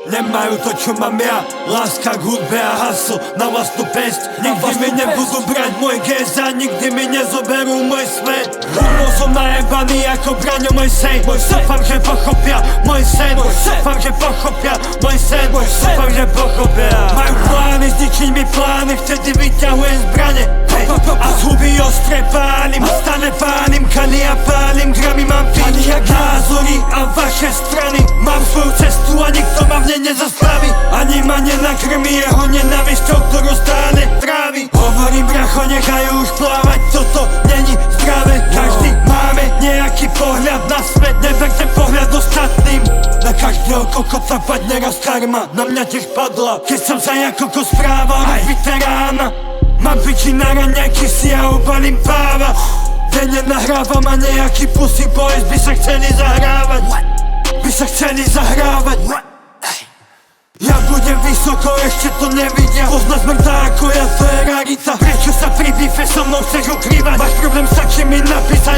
Nemajú to, čo mám ja, láska k hudbe a hasl na vlastnú pesť. Nikdy mi nebudú brať môj gest a nikdy mi nezoberú môj svet. Hudbou som najebaný ako Braňo môj sen. Dúfam, že pochopia môj sen. Dúfam, že pochopia môj sen. Dúfam, že pochopia. Majú plány, zničiť mi plány, vtedy vyťahujem zbrane. A z huby ostre pálim, stále pálim kany a pálim gramy. Mám piť jak názory a vaše strany. Mám svoju cestu a nikto ma v nej nezastaví. Ani ma nenakrmí jeho nenávisťou, ktorú stále trávi. Hovorím bracho, nechajú už plávať, toto není zdravé. Každý máme nejaký pohľad na svet, neverte pohľad ostatným. Na každého kokota padne raz karma, na mňa tiež padla, keď som sa ako kokos správal aj veterána. Mám piči na raňajky si a obalím páva. Denne nahrávam a nejaký pussy boys by sa chceli zahrávať. By sa chceli zahrávať. Ja budem vysoko, ešte to nevidia. Pozná smrtá ako ja, to je rarita. Prečo sa pri bife so mnou chceš ukrývať? Máš problém, stačí mi napísať,